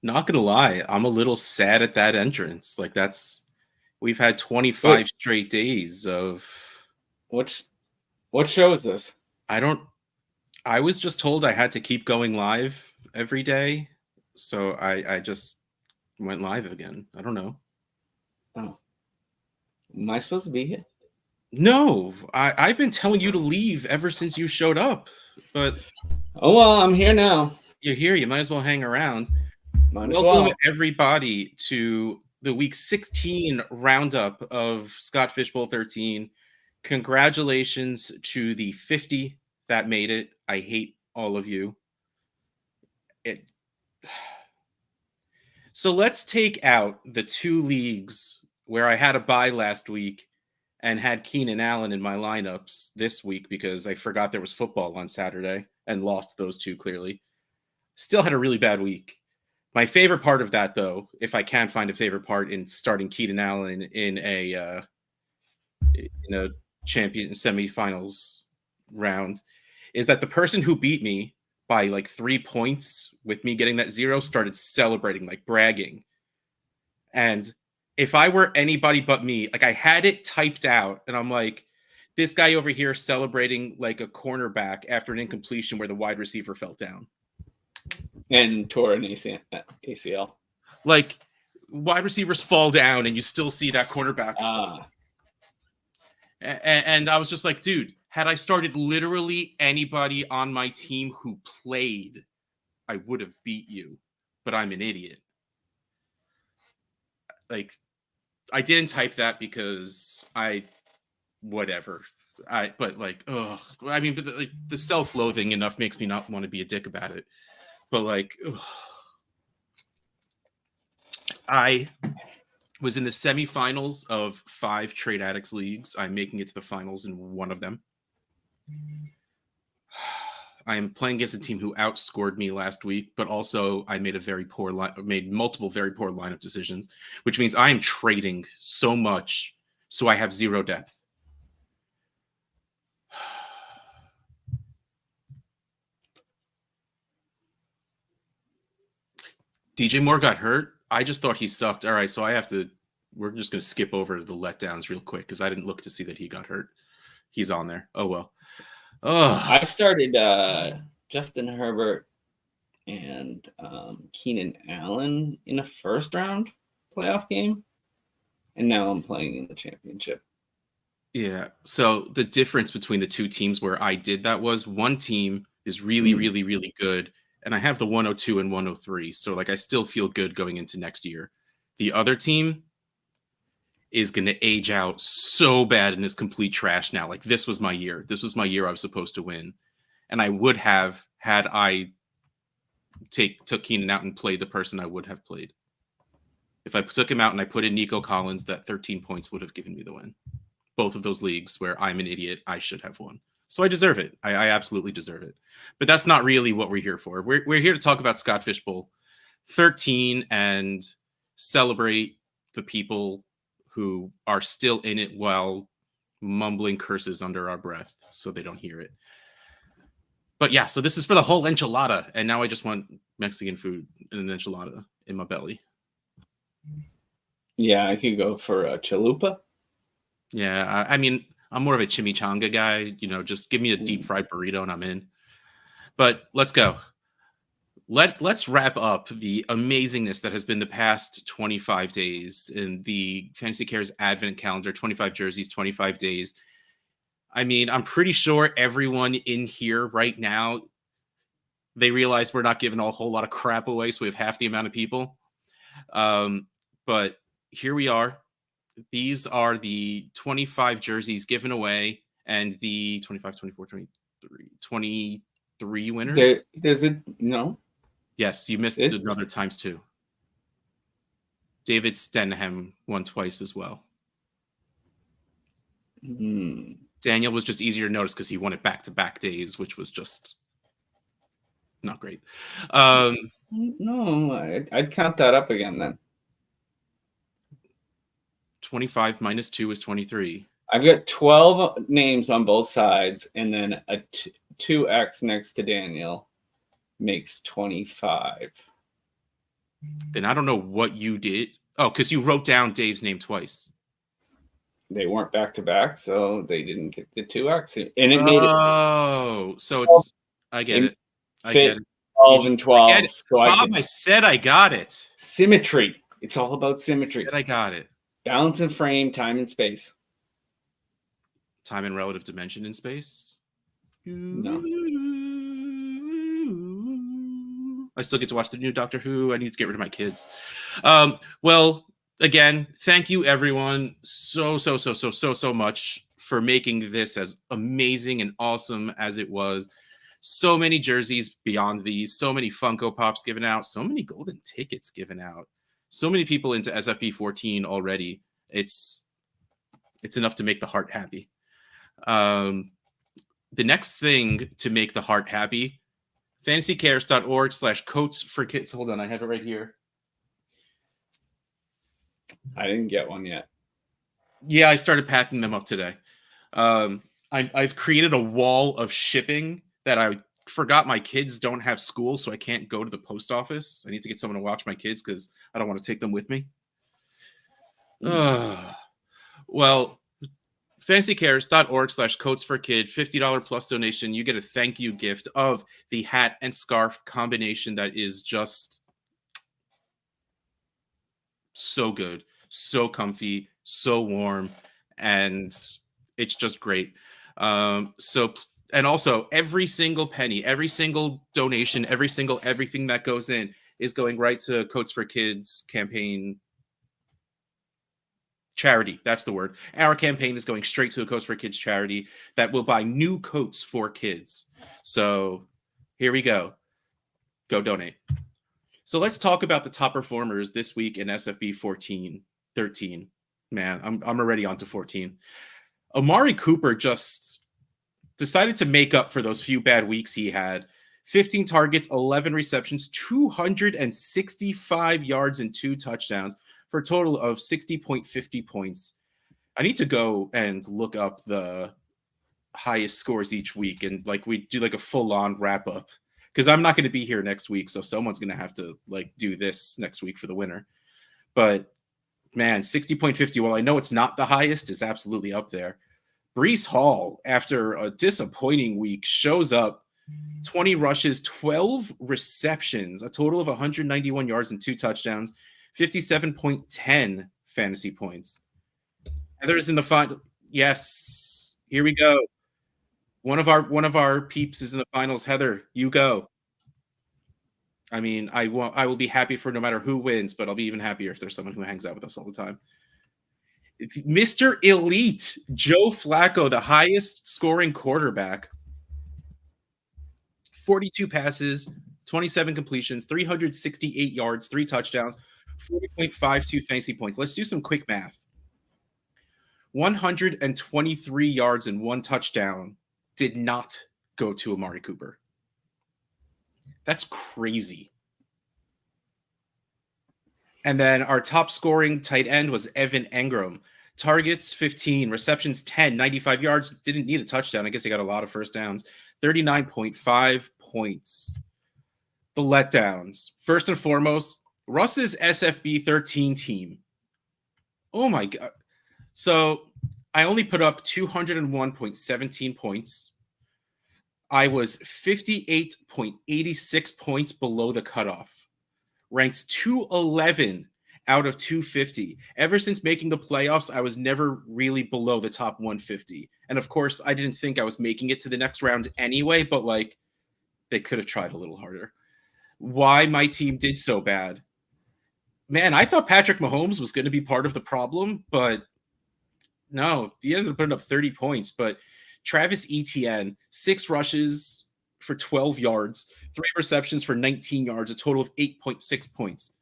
Not gonna lie, I'm a little sad at that entrance. Like we've had 25 Wait. straight days of. What show is this? I was just told I had to keep going live every day, so I just went live again. I don't know. Oh, am I supposed to be here? No, I've been telling you to leave ever since you showed up, but Oh well, I'm here now. you're here. You might as well hang around. Might as Welcome well. everybody to the week 16 roundup of Scott Fishbowl 13. Congratulations to the 50 that made it. I hate all of you. So let's take out the two leagues where I had a bye last week and had Keenan Allen in my lineups this week because I forgot there was football on Saturday and lost those two clearly. Still had a really bad week. My favorite part of that, though, if I can find a favorite part in starting Keenan Allen in a champion semifinals round, is that the person who beat me by like 3 points with me getting that 0 started celebrating, like bragging. And if I were anybody but me, like I had it typed out and I'm like, this guy over here celebrating like a cornerback after an incompletion where the wide receiver fell down. And tore an ACL. Like wide receivers fall down and you still see that cornerback. And I was just like, dude, had I started literally anybody on my team who played, I would have beat you, but I'm an idiot. Like, I didn't type that because whatever. But like, ugh. I mean, but like, the self-loathing enough makes me not want to be a dick about it. But like, ugh. I was in the semifinals of 5 Trade Addicts leagues. I'm making it to the finals in one of them. I am playing against a team who outscored me last week, but also I made multiple very poor lineup decisions, which means I am trading so much, so I have 0 depth. DJ Moore got hurt. I just thought he sucked. All right, so we're just going to skip over the letdowns real quick because I didn't look to see that he got hurt. He's on there. Oh, well. Oh. I started Justin Herbert and Keenan Allen in a first round playoff game, and now I'm playing in the championship. Yeah. So the difference between the two teams where I did that was one team is really, really, really good, and I have the 102 and 103. So like I still feel good going into next year. The other team is going to age out so bad and is complete trash now. Like this was my year. This was my year I was supposed to win. And I would have had I took Keenan out and played the person I would have played. If I took him out and I put in Nico Collins, that 13 points would have given me the win. Both of those leagues where I'm an idiot, I should have won. So I deserve it. I absolutely deserve it. But that's not really what we're here for. We're here to talk about Scott Fishbowl 13 and celebrate the people who are still in it while mumbling curses under our breath so they don't hear it. But yeah, so this is for the whole enchilada. And now I just want Mexican food and an enchilada in my belly. Yeah, I could go for a chalupa. Yeah, I mean, I'm more of a chimichanga guy. You know, just give me a deep fried burrito and I'm in. But let's go. Let's wrap up the amazingness that has been the past 25 days in the Fantasy Cares Advent calendar, 25 jerseys, 25 days. I mean, I'm pretty sure everyone in here right now, they realize we're not giving a whole lot of crap away, so we have half the amount of people. But here we are. These are the 25 jerseys given away and the 25, 24, 23 winners. There's a no. Yes, you missed another times 2. David Stenham won twice as well. Daniel was just easier to notice because he won it back-to-back days, which was just not great. No, I'd count that up again then. 25 minus 2 is 23. I've got 12 names on both sides, and then a 2X next to Daniel makes 25. Then I don't know what you did. Oh, because you wrote down Dave's name twice. They weren't back to back, so they didn't get the 2x, and it made it. Oh, so it's. I get it. I get it. 12 and I get 12. it. So Bob, I said I got it. Symmetry. It's all about symmetry. I got it. Balance and frame, time and space. Time and relative dimension in space. No. I still get to watch the new Doctor Who. I need to get rid of my kids. Well, again, thank you everyone so much for making this as amazing and awesome as it was. So many jerseys beyond these, so many Funko Pops given out, so many golden tickets given out, so many people into SFB 14 already. It's enough to make the heart happy. The next thing to make the heart happy, fantasycares.org/coats for kids. Hold on, I have it right here. I didn't get one yet. Yeah, I started packing them up today. I've created a wall of shipping that I forgot my kids don't have school, so I can't go to the post office. I need to get someone to watch my kids because I don't want to take them with me. Well, fantasycares.org/coats for kid, $50 plus donation. You get a thank you gift of the hat and scarf combination that is just so good, so comfy, so warm, and it's just great. And also every single penny, every single donation, every single everything that goes in is going right to Coats for Kids campaign charity. That's the word. Our campaign is going straight to a Coats for Kids charity that will buy new coats for kids. So here we go. Go donate. So let's talk about the top performers this week in SFB 13. Man, I'm already on to 14. Amari Cooper just decided to make up for those few bad weeks he had. 15 targets, 11 receptions, 265 yards, and 2 touchdowns for a total of 60.50 points. I need to go and look up the highest scores each week and we do a full-on wrap-up because I'm not going to be here next week, so someone's going to have to do this next week for the winner. But man, 60.50, while I know it's not the highest, is absolutely up there. Breece Hall, after a disappointing week, shows up, 20 rushes, 12 receptions, a total of 191 yards and 2 touchdowns, 57.10 fantasy points. Heather's in the final. Yes, here we go. One of our peeps is in the finals. Heather, you go. I mean, I will be happy for no matter who wins, but I'll be even happier if there's someone who hangs out with us all the time. Mr. Elite, Joe Flacco, the highest scoring quarterback. 42 passes, 27 completions, 368 yards, 3 touchdowns, 40.52 fantasy points. Let's do some quick math. 123 yards and 1 touchdown did not go to Amari Cooper. That's crazy. And then our top scoring tight end was Evan Engram. Targets 15, receptions 10, 95 yards. Didn't need a touchdown. I guess he got a lot of first downs. 39.5 points. The letdowns. First and foremost, Russ's SFB 13 team. Oh my God. So I only put up 201.17 points. I was 58.86 points below the cutoff. Ranked 211 out of 250. Ever since making the playoffs, I was never really below the top 150. And of course, I didn't think I was making it to the next round anyway, but they could have tried a little harder. Why my team did so bad? Man, I thought Patrick Mahomes was going to be part of the problem, but no, he ended up putting up 30 points. But Travis Etienne, 6 rushes for 12 yards, 3 receptions for 19 yards, a total of 8.6 points.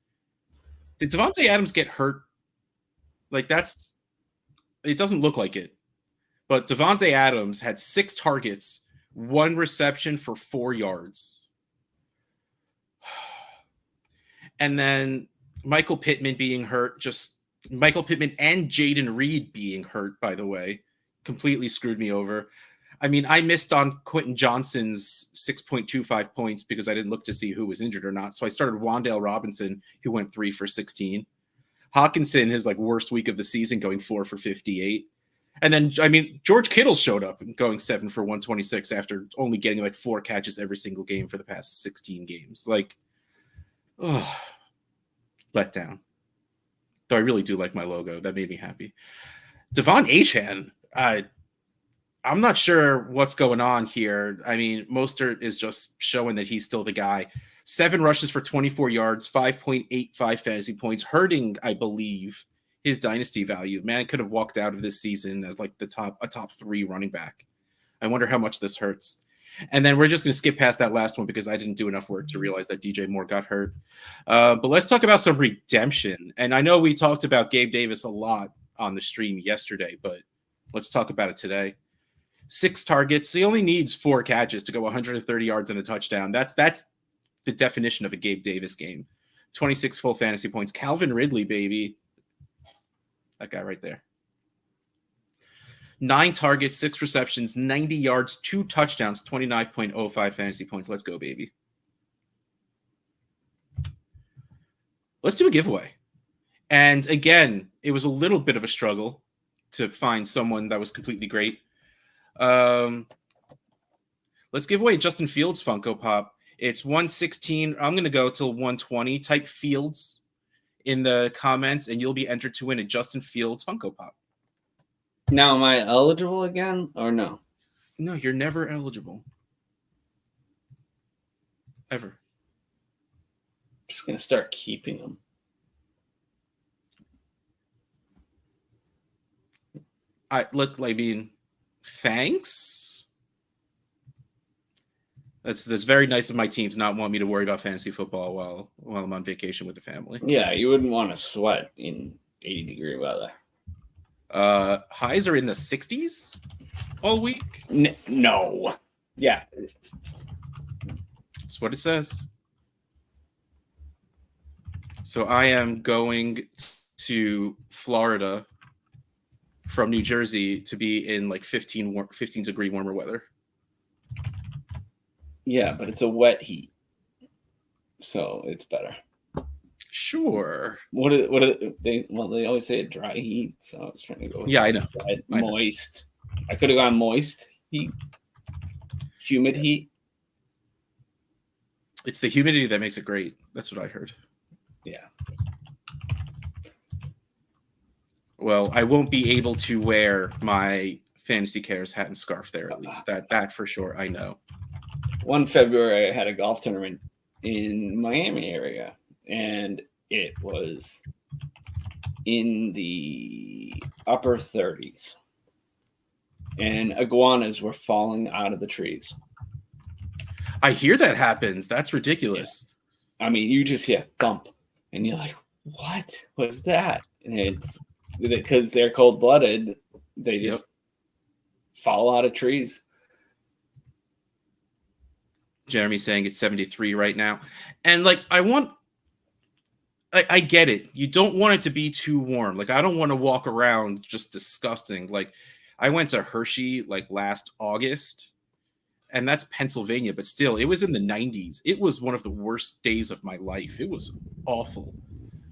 Did Davante Adams get hurt? It doesn't look like it. But Davante Adams had 6 targets, 1 reception for 4 yards. And then Michael Pittman being hurt, Michael Pittman and Jaden Reed being hurt, by the way, completely screwed me over. I mean, I missed on Quentin Johnson's 6.25 points because I didn't look to see who was injured or not. So I started Wan'Dale Robinson, who went 3 for 16. Hawkinson, his like worst week of the season, going 4 for 58. And then, I mean, George Kittle showed up and going 7 for 126 after only getting like 4 catches every single game for the past 16 games. Like, oh, let down. Though I really do like my logo. That made me happy. Devon Achane, I'm not sure what's going on here. I mean, Mostert is just showing that he's still the guy. 7 rushes for 24 yards, 5.85 fantasy points, hurting, I believe, his dynasty value. Man could have walked out of this season as like a top 3 running back. I wonder how much this hurts. And then we're just going to skip past that last one because I didn't do enough work to realize that DJ Moore got hurt. But let's talk about some redemption. And I know we talked about Gabe Davis a lot on the stream yesterday, but let's talk about it today. 6 targets. He only needs 4 catches to go 130 yards and a touchdown. That's the definition of a Gabe Davis game. 26 full fantasy points. Calvin Ridley, baby. That guy right there. 9 targets, 6 receptions, 90 yards, 2 touchdowns, 29.05 fantasy points. Let's go, baby. Let's do a giveaway. And again, it was a little bit of a struggle to find someone that was completely great. Let's give away Justin Fields Funko Pop. It's 116. I'm going to go till 120. Type Fields in the comments, and you'll be entered to win a Justin Fields Funko Pop. Now, am I eligible again or no? No, you're never eligible. Ever. I'm just going to start keeping them. I mean, thanks. That's very nice of my team to not want me to worry about fantasy football while I'm on vacation with the family. Yeah, you wouldn't want to sweat in 80-degree weather. Highs are in the 60s all week. No. Yeah. That's what it says. So I am going to Florida from New Jersey to be in like 15 degree warmer weather. Yeah, but it's a wet heat, so it's better. Sure. What are they? Well, they always say a dry heat, so I was trying to go with I know. Moist. I could have gone moist heat, humid heat. It's the humidity that makes it great. That's what I heard. Yeah. Well, I won't be able to wear my Fantasy Cares hat and scarf there, at least. That for sure, I know. 1 February, I had a golf tournament in Miami area, and it was in the upper 30s. And iguanas were falling out of the trees. I hear that happens. That's ridiculous. Yeah. I mean, you just hear thump, and you're like, what was that? And it's because they're cold-blooded. They just fall out of trees. Jeremy's saying it's 73 right now. And like, I get it. You don't want it to be too warm. Like, I don't want to walk around just disgusting. Like, I went to Hershey like last August, and that's Pennsylvania, but still, it was in the 90s. It was one of the worst days of my life. It was awful.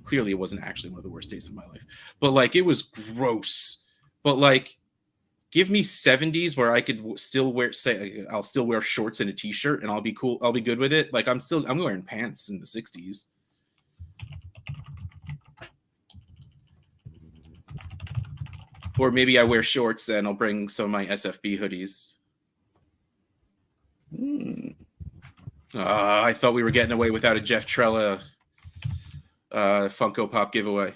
Clearly, it wasn't actually one of the worst days of my life, but like, it was gross. But like, give me 70s where I could still I'll still wear shorts and a t-shirt and I'll be cool. I'll be good with it. Like, I'm wearing pants in the 60s. Or maybe I wear shorts and I'll bring some of my SFB hoodies. I thought we were getting away without a Jeff Trella Funko Pop giveaway.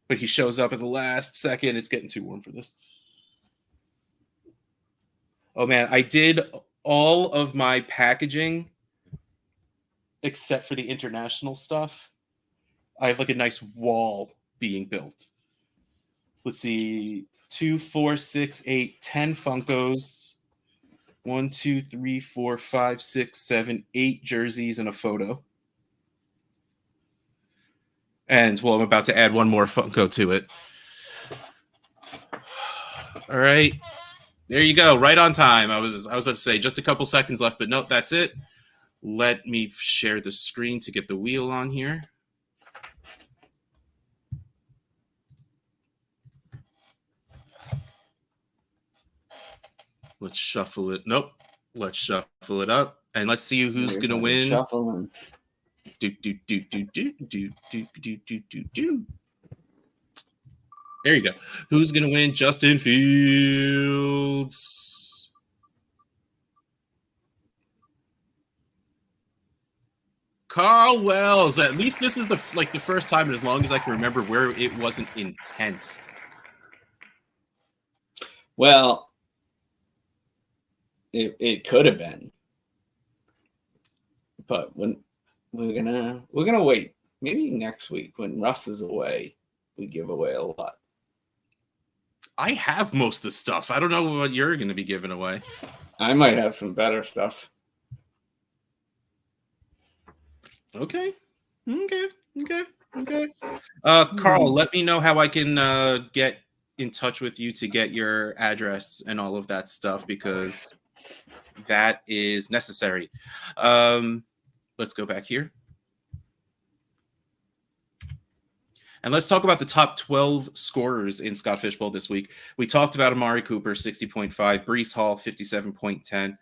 But he shows up at the last second. It's getting too warm for this. Oh, man, I did all of my packaging except for the international stuff. I have like a nice wall being built. Let's see. 2, 4, 6, 8, 10 Funkos. 1, 2, 3, 4, 5, 6, 7, 8 jerseys and a photo. And, well, I'm about to add one more Funko to it. All right. There you go. Right on time. I was about to say just a couple seconds left, but no, that's it. Let me share the screen to get the wheel on here. Let's shuffle it. Nope. Let's shuffle it up. And let's see who's going to win. Shuffling. There you go. Who's going to win? Justin Fields. Carl Wells. At least this is the first time in as long as I can remember where it wasn't intense. Well, it could have been, but when we're gonna wait. Maybe next week when Russ is away, we give away a lot. I have most of the stuff. I don't know what you're going to be giving away. I might have some better stuff. Okay. Carl, let me know how I can get in touch with you to get your address and all of that stuff, because that is necessary. Let's go back here. And let's talk about the top 12 scorers in Scott Fishbowl this week. We talked about Amari Cooper, 60.5, Breece Hall, 57.10. And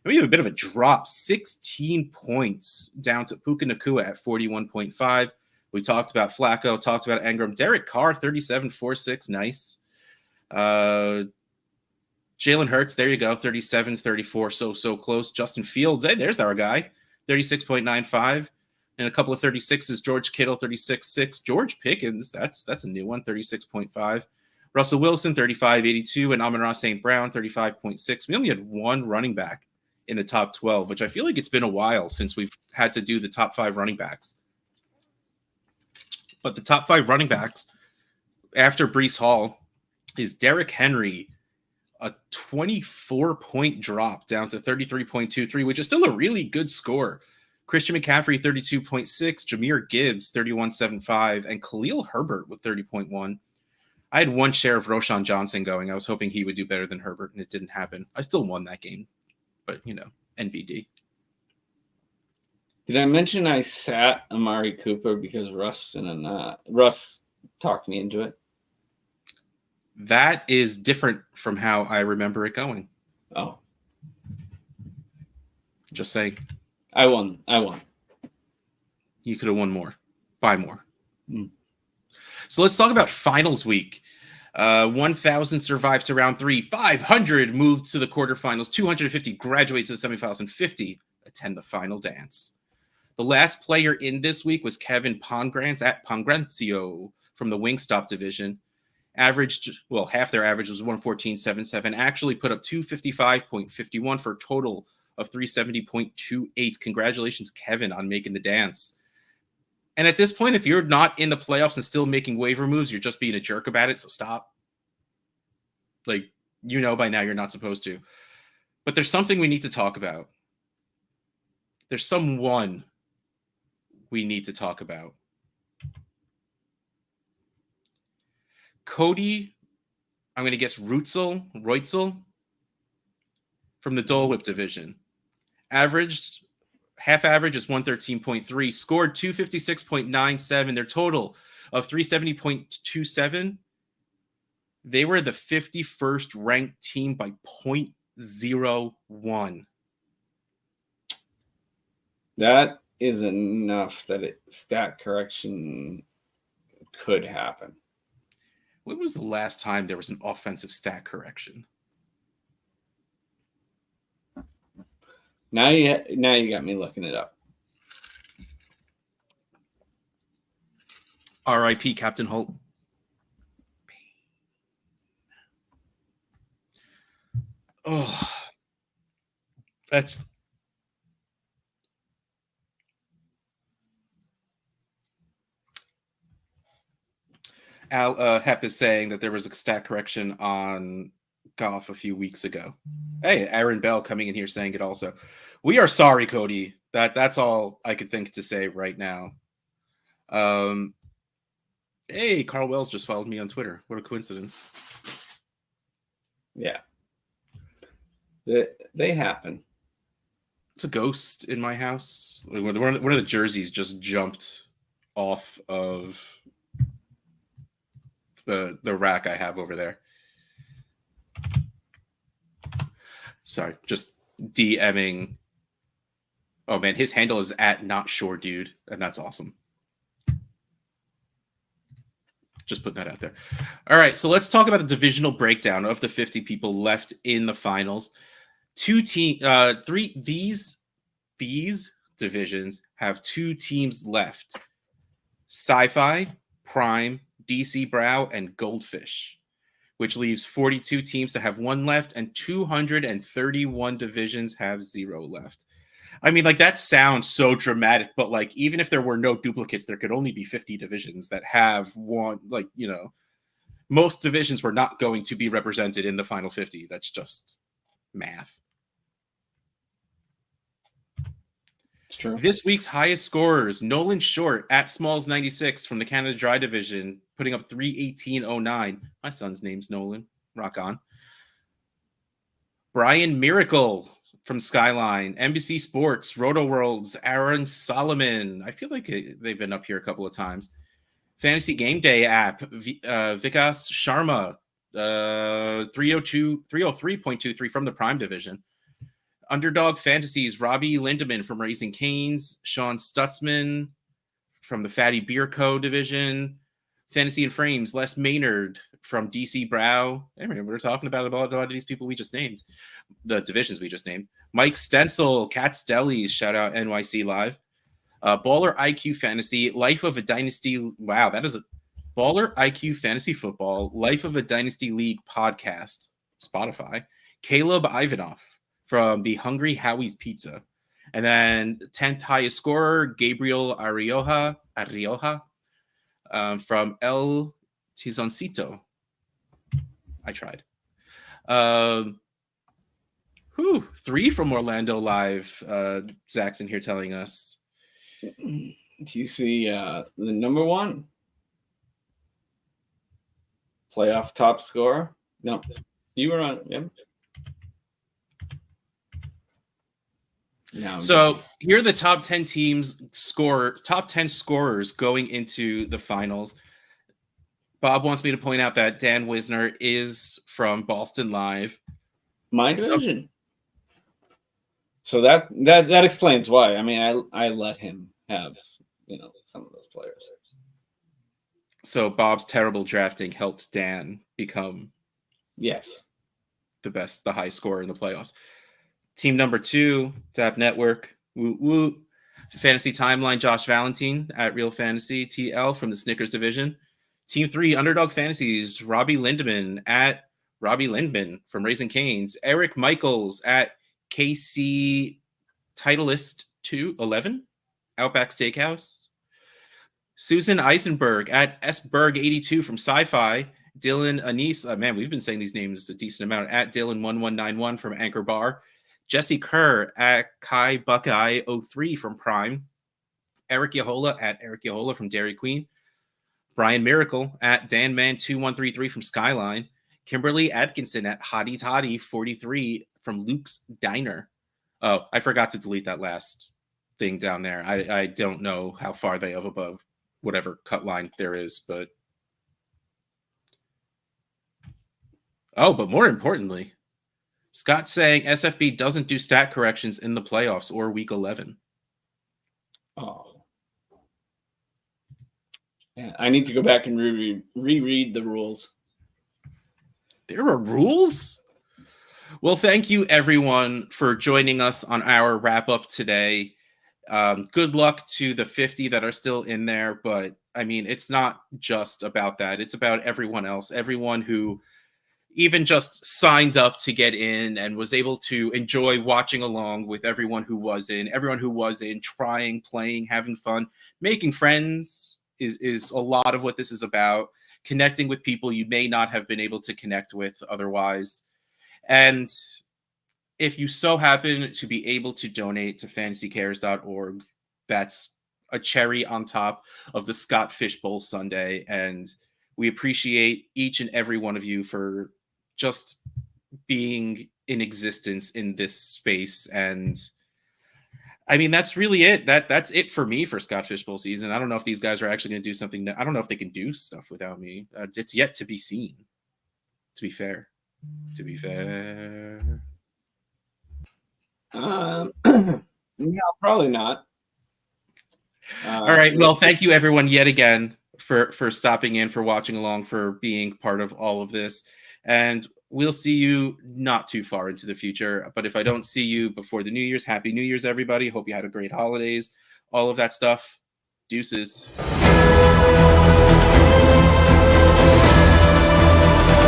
we have a bit of a drop, 16 points down to Puka Nacua at 41.5. We talked about Flacco, talked about Engram. Derek Carr, 37.46, nice. Jalen Hurts, there you go, 37-34, so close. Justin Fields, hey, there's our guy, 36.95. And a couple of 36s, George Kittle, 36.6. George Pickens, that's a new one, 36.5. Russell Wilson, 35.82. And Amon-Ra St. Brown, 35.6. We only had one running back in the top 12, which I feel like it's been a while since we've had to do the top 5 running backs. But the top 5 running backs after Breece Hall is Derrick Henry, a 24-point drop down to 33.23, which is still a really good score. Christian McCaffrey, 32.6, Jahmyr Gibbs, 31.75, and Khalil Herbert with 30.1. I had one share of Roschon Johnson going. I was hoping he would do better than Herbert, and it didn't happen. I still won that game, but, NBD. Did I mention I sat Amari Cooper because Russ talked me into it? That is different from how I remember it going. Oh. Just saying. I won. You could have won more. Buy more. So let's talk about finals week. 1,000 survived to round 3. 500 moved to the quarterfinals. 250 graduate to the semifinals. And 50 attend the final dance. The last player in this week was Kevin Pongranz at Pongrancio from the Wingstop division. Averaged, half their average was 114.77. Actually put up 255.51 for a total of 370.28. Congratulations, Kevin, on making the dance. And at this point, if you're not in the playoffs and still making waiver moves, you're just being a jerk about it, so stop. By now you're not supposed to. But there's something we need to talk about. There's someone we need to talk about. Cody, I'm going to guess Reutzel from the Dole Whip division. Half average is 113.3, scored 256.97. Their total of 370.27. They were the 51st ranked team by 0.01. That is enough that stat correction could happen. When was the last time there was an offensive stat correction? Now you got me looking it up. R.I.P. Captain Holt. Oh, that's Al Hep is saying that there was a stat correction on Goff a few weeks ago. Hey, Aaron Bell coming in here saying it also. We are sorry, Cody. That's all I could think to say right now. Hey, Carl Wells just followed me on Twitter. What a coincidence. Yeah. They happen. It's a ghost in my house. One of the jerseys just jumped off of the rack I have over there. Sorry, just DMing. Oh man, his handle is at not sure dude, and that's awesome. Just put that out there. All right, so let's talk about the divisional breakdown of the 50 people left in the finals. These divisions have 2 teams left: Sci-Fi, Prime, DC Brow, and Goldfish, which leaves 42 teams to have 1 left, and 231 divisions have 0 left. I mean, like, that sounds so dramatic, but like, even if there were no duplicates, there could only be 50 divisions that have 1. Like, you know, most divisions were not going to be represented in the final 50. That's just math. It's true. This week's highest scorers: Nolan Short at Smalls 96 from the Canada Dry Division, putting up 318.09. My son's name's Nolan. Rock on. Brian Miracle from Skyline, NBC Sports, Roto Worlds, Aaron Solomon. I feel like they've been up here a couple of times. Fantasy Game Day app, Vikas Sharma, 303.23 from the Prime Division. Underdog Fantasies, Robbie Lindemann from Raising Canes, Sean Stutzman from the Fatty Beer Co. Division. Fantasy and Frames, Les Maynard from DC Brow. I mean, we're talking about a lot of these people we just named, the divisions we just named. Mike Stencil, Cat's Delis, shout out NYC Live. Baller IQ Fantasy, Life of a Dynasty. Wow, that is a Baller IQ Fantasy Football, Life of a Dynasty League podcast, Spotify. Caleb Ivanov from the Hungry Howie's Pizza. And then 10th highest scorer, Gabriel Arioja from El Tizoncito. I tried. 3 from Orlando Live. Zach's in here telling us. Do you see the number 1 playoff top scorer? No, you were on. Yep. No, so here are the top 10 teams top 10 scorers going into the finals. Bob wants me to point out that Dan Wisner is from Boston Live. My division. So that explains why. I mean, I let him have, some of those players. So Bob's terrible drafting helped Dan become the high scorer in the playoffs. Team number 2, Tap Network, woot woot. Fantasy Timeline, Josh Valentine at Real Fantasy TL from the Snickers Division. Team 3, Underdog Fantasies, Robbie Lindemann at Robbie Lindman from Raising Canes. Eric Michaels at KC Titleist 211, Outback Steakhouse. Susan Eisenberg at SBerg82 from Sci-Fi. Dylan Anise, man, we've been saying these names a decent amount, at Dylan1191 from Anchor Bar. Jesse Kerr at Kai Buckeye 03 from Prime. Eric Yahola at Eric Yahola from Dairy Queen. Brian Miracle at Danman2133 from Skyline. Kimberly Atkinson at Hottie Toddy 43 from Luke's Diner. Oh, I forgot to delete that last thing down there. I don't know how far they have above whatever cut line there is, but more importantly, Scott's saying SFB doesn't do stat corrections in the playoffs or week 11. Oh. Yeah, I need to go back and reread the rules. There are rules? Well, thank you everyone for joining us on our wrap up today. Good luck to the 50 that are still in there, but I mean, it's not just about that. It's about everyone else, everyone who even just signed up to get in and was able to enjoy watching along with everyone who was in, trying, playing, having fun, making friends is a lot of what this is about. Connecting with people you may not have been able to connect with otherwise. And if you so happen to be able to donate to fantasycares.org, that's a cherry on top of the Scott Fishbowl Sunday. And we appreciate each and every one of you for just being in existence in this space. And I mean, that's really it. That's it for me for Scott Fishbowl season. I don't know if these guys are actually going to do something. I don't know if they can do stuff without me. It's yet to be seen. To be fair. No, probably not. All right. Well, thank you everyone yet again for stopping in, for watching along, for being part of all of this. And we'll see you not too far into the future. But if I don't see you before the New Year's, Happy New Year's, everybody. Hope you had a great holidays. All of that stuff. Deuces.